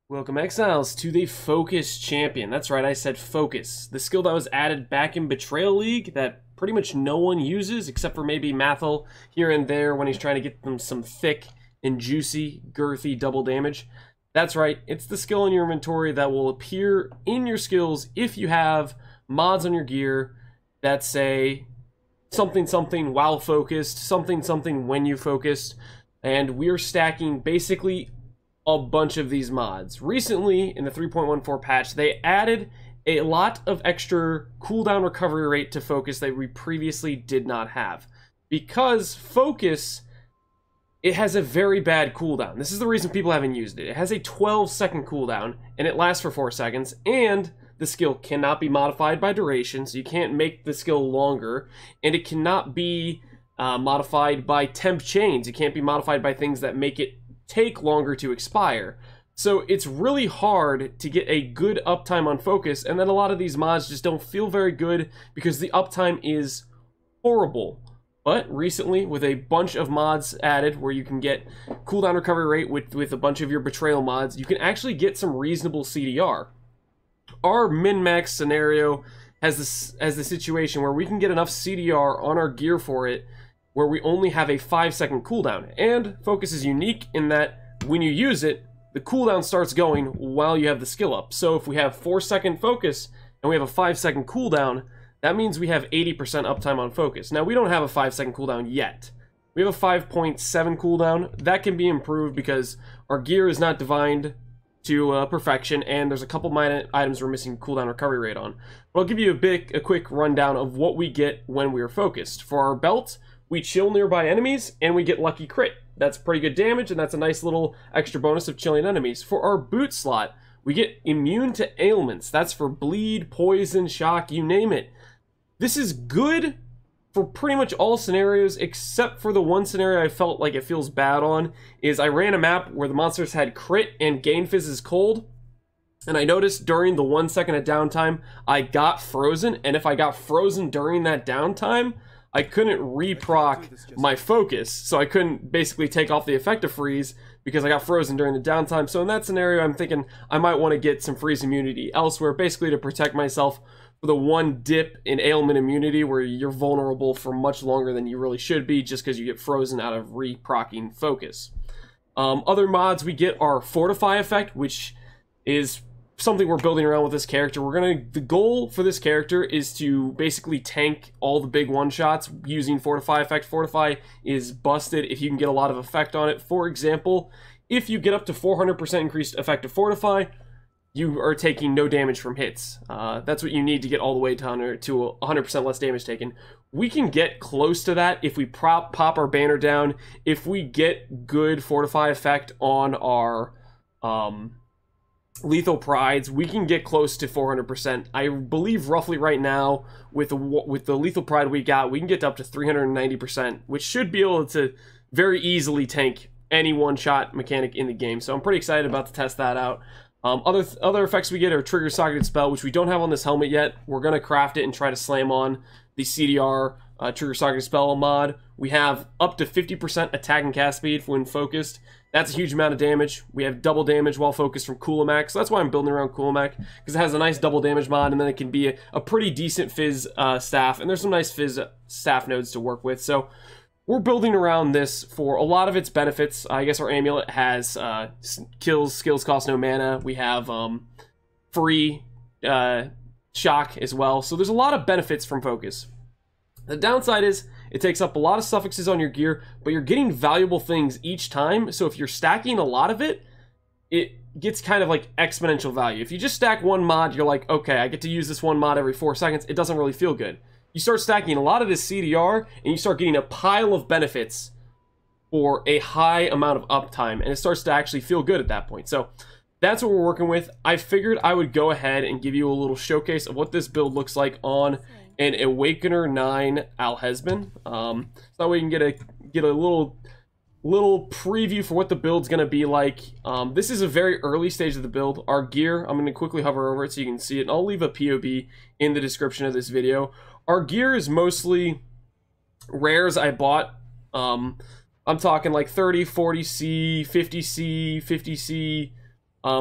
Welcome, Exiles, to the Focus Champion. That's right, I said Focus. The skill that was added back in Betrayal League that pretty much no one uses, except for maybe Mathel here and there when he's trying to get them some thick and juicy, girthy double damage. That's right, it's the skill in your inventory that will appear in your skills if you have mods on your gear that say something something while focused, something something when you focused, and we're stacking basically a bunch of these mods. Recently, in the 3.14 patch, they added a lot of extra cooldown recovery rate to Focus that we previously did not have. Because Focus, it has a very bad cooldown. This is the reason people haven't used it. It has a 12-second cooldown, and it lasts for 4 seconds, and the skill cannot be modified by duration, so you can't make the skill longer, and it cannot be modified by temp chains. It can't be modified by things that make it take longer to expire. So it's really hard to get a good uptime on Focus, and then a lot of these mods just don't feel very good because the uptime is horrible. But recently, with a bunch of mods added where you can get cooldown recovery rate with a bunch of your Betrayal mods, you can actually get some reasonable CDR. Our min-max scenario has the situation where we can get enough CDR on our gear for it where we only have a 5-second cooldown. And Focus is unique in that when you use it, the cooldown starts going while you have the skill up. So if we have 4-second Focus and we have a 5-second cooldown, that means we have 80% uptime on Focus. Now, we don't have a 5-second cooldown yet. We have a 5.7 cooldown. That can be improved because our gear is not divined to perfection, and there's a couple minor items we're missing cooldown recovery rate on. But I'll give you a quick rundown of what we get when we are focused. For our belt, we chill nearby enemies, and we get lucky crit. That's pretty good damage, and that's a nice little extra bonus of chilling enemies. For our boot slot, we get immune to ailments. That's for bleed, poison, shock, you name it. This is good for pretty much all scenarios, except for the one scenario I felt like it feels bad on, is I ran a map where the monsters had crit and gain fizz is cold, and I noticed during the 1 second of downtime, I got frozen, and if I got frozen during that downtime, I couldn't reproc my focus, so I couldn't basically take off the effect of freeze because I got frozen during the downtime. So in that scenario, I'm thinking I might want to get some freeze immunity elsewhere, basically to protect myself for the one dip in ailment immunity where you're vulnerable for much longer than you really should be just because you get frozen out of reprocking focus. Other mods we get are Fortify effect, which is something we're building around with this character. The goal for this character is to basically tank all the big one-shots using Fortify effect. Fortify is busted if you can get a lot of effect on it. For example, if you get up to 400% increased effect of Fortify, you are taking no damage from hits. That's what you need to get all the way down to 100% less damage taken. We can get close to that if we pop our banner down. If we get good Fortify effect on our lethal prides, we can get close to 400%. I believe roughly right now with the lethal pride we can get up to 390%, which should be able to very easily tank any one-shot mechanic in the game. So I'm pretty excited about to test that out. Other effects we get are Trigger Socketed Spell, which we don't have on this helmet yet. We're going to craft it and try to slam on the CDR Trigger Socketed Spell mod. We have up to 50% attack and cast speed when focused. That's a huge amount of damage. We have double damage while focused from Coolamak, so that's why I'm building around Coolamak, because it has a nice double damage mod, and then it can be a pretty decent fizz staff, and there's some nice fizz staff nodes to work with. So we're building around this for a lot of its benefits. I guess our amulet has skills cost no mana. We have free shock as well. So there's a lot of benefits from focus. The downside is it takes up a lot of suffixes on your gear, but you're getting valuable things each time. So if you're stacking a lot of it, it gets kind of like exponential value. If you just stack one mod, you're like, okay, I get to use this one mod every 4 seconds. It doesn't really feel good. You start stacking a lot of this CDR, and you start getting a pile of benefits for a high amount of uptime, and it starts to actually feel good at that point. So that's what we're working with. I figured I would go ahead and give you a little showcase of what this build looks like on an Awakener 9 HasBeen. So that way you can get a little preview for what the build's going to be like. This is a very early stage of the build. Our gear, I'm going to quickly hover over it so you can see it, and I'll leave a POV in the description of this video. Our gear is mostly rares I bought. I'm talking like 30, 40C, 50C, 50C,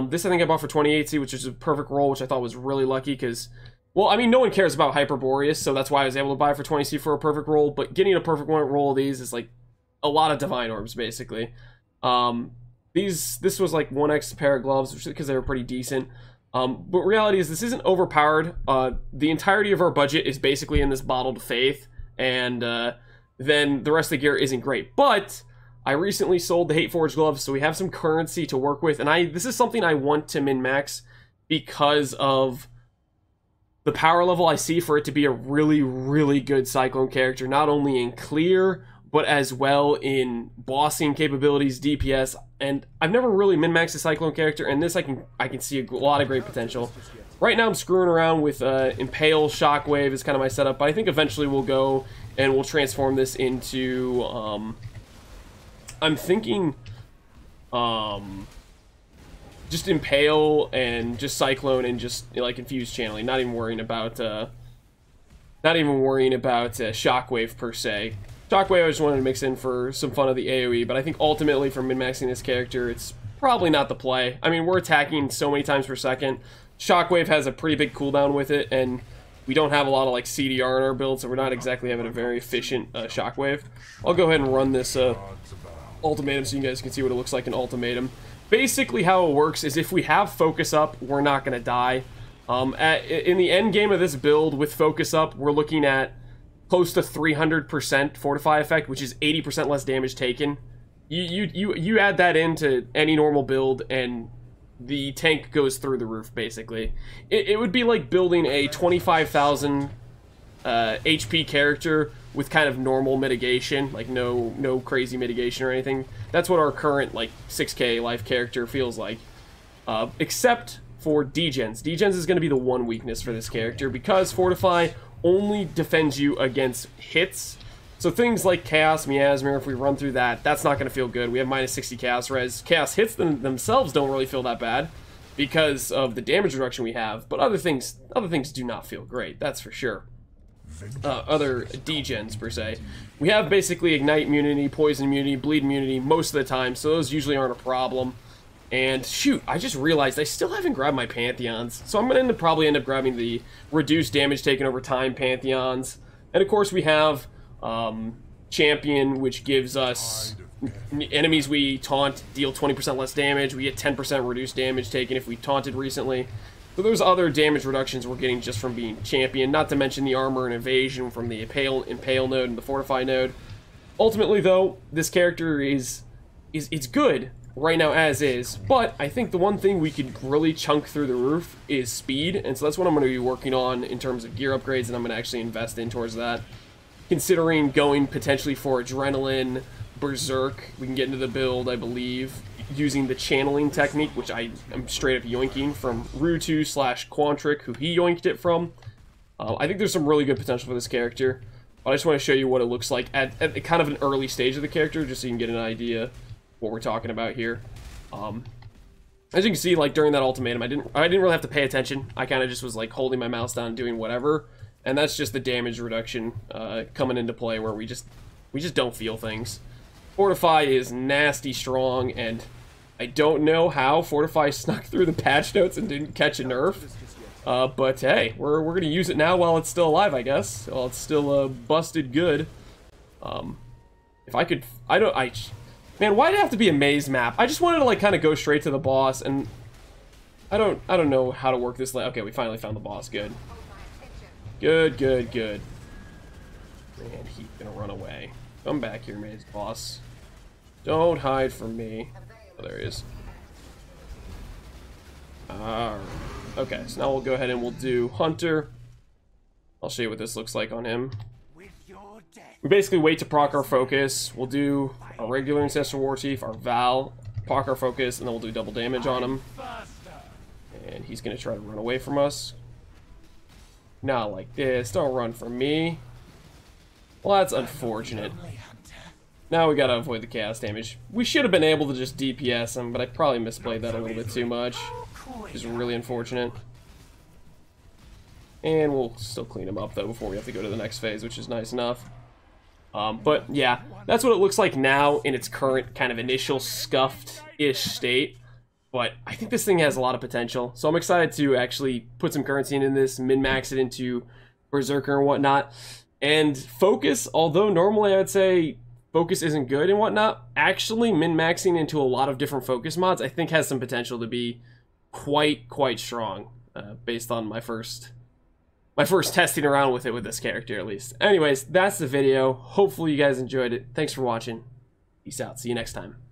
This I think I bought for 2080, which is a perfect roll, which I thought was really lucky because, well, I mean, no one cares about Hyperboreas, so that's why I was able to buy for 20C for a perfect roll, but getting a perfect roll of these is like a lot of Divine Orbs, basically. This was like 1x pair of gloves, because they were pretty decent. But reality is this isn't overpowered. The entirety of our budget is basically in this Bottled Faith, and then the rest of the gear isn't great. But I recently sold the Hate Forge gloves, so we have some currency to work with, and this is something I want to min-max because of the power level I see for it to be a really, really good Cyclone character, not only in clear, but as well in bossing capabilities, DPS, and I've never really min-maxed a Cyclone character, and this I can see a lot of great potential. Right now I'm screwing around with Impale, Shockwave is kind of my setup, but I think eventually we'll go and we'll transform this into, I'm thinking, just Impale and just Cyclone and just like Infused Channeling, not even worrying about Shockwave per se. Shockwave I just wanted to mix in for some fun of the AoE, but I think ultimately for min-maxing this character, it's probably not the play. I mean, we're attacking so many times per second. Shockwave has a pretty big cooldown with it, and we don't have a lot of like CDR in our build, so we're not exactly having a very efficient Shockwave. I'll go ahead and run this Ultimatum so you guys can see what it looks like in Ultimatum. Basically how it works is if we have Focus Up, we're not going to die. In the end game of this build with Focus Up, we're looking at close to 300% Fortify effect, which is 80% less damage taken. You add that into any normal build, and the tank goes through the roof, basically. It would be like building a 25,000 HP character with kind of normal mitigation, like no crazy mitigation or anything. That's what our current like 6k life character feels like, except for degens. Degens is going to be the one weakness for this character because Fortify only defends you against hits. So things like Chaos Miasma, if we run through that, that's not going to feel good. We have minus 60 Chaos Res. Chaos hits themselves don't really feel that bad because of the damage reduction we have, but other things do not feel great, that's for sure. Other degens per se. We have basically Ignite immunity, Poison immunity, Bleed immunity most of the time, so those usually aren't a problem. And shoot, I just realized I still haven't grabbed my Pantheons, so I'm going to probably end up grabbing the reduced damage taken over time Pantheons. And of course we have Champion, which gives us enemies we taunt deal 20% less damage. We get 10% reduced damage taken if we taunted recently. So there's other damage reductions we're getting just from being Champion, not to mention the armor and evasion from the Impale node and the Fortify node. Ultimately though, this character it's good right now as is, but I think the one thing we could really chunk through the roof is speed, and so that's what I'm going to be working on in terms of gear upgrades, and I'm going to actually invest in towards that. Considering going potentially for Adrenaline, Berserk, we can get into the build, I believe, using the channeling technique, which I am straight up yoinking from Rutu/Quantric, who he yoinked it from. I think there's some really good potential for this character, but I just want to show you what it looks like at kind of an early stage of the character, just so you can get an idea what we're talking about here. As you can see, like during that ultimatum, I didn't really have to pay attention. I kind of just was like holding my mouse down and doing whatever, and that's just the damage reduction coming into play where we just don't feel things. Fortify is nasty strong, and I don't know how Fortify snuck through the patch notes and didn't catch a nerf. But hey, we're gonna use it now while it's still alive, I guess. While it's still busted good. If I could, man, why'd it have to be a maze map? I just wanted to like kind of go straight to the boss, and I don't know how to work this. Okay, we finally found the boss. Good. Good. Man, he's gonna run away. Come back here, maze boss. Don't hide from me. Oh, there he is. Okay, so now we'll go ahead and we'll do Hunter. I'll show you what this looks like on him. We basically wait to proc our focus. We'll do our regular Ancestral War Chief, our Val, proc our focus, and then we'll do double damage on him. And he's gonna try to run away from us. Not like this. Don't run from me. Well, that's unfortunate. Now we gotta avoid the chaos damage. We should have been able to just DPS him, but I probably misplayed that a little bit too much, which is really unfortunate. And we'll still clean him up though before we have to go to the next phase, which is nice enough. But yeah, that's what it looks like now in its current kind of initial scuffed-ish state. But I think this thing has a lot of potential. So I'm excited to actually put some currency in this, min-max it into Berserker and whatnot. And Focus, although normally I would say Focus isn't good and whatnot, actually min-maxing into a lot of different Focus mods I think has some potential to be quite strong, based on my first testing around with it with this character at least. Anyways, that's the video. Hopefully you guys enjoyed it. Thanks for watching. Peace out. See you next time.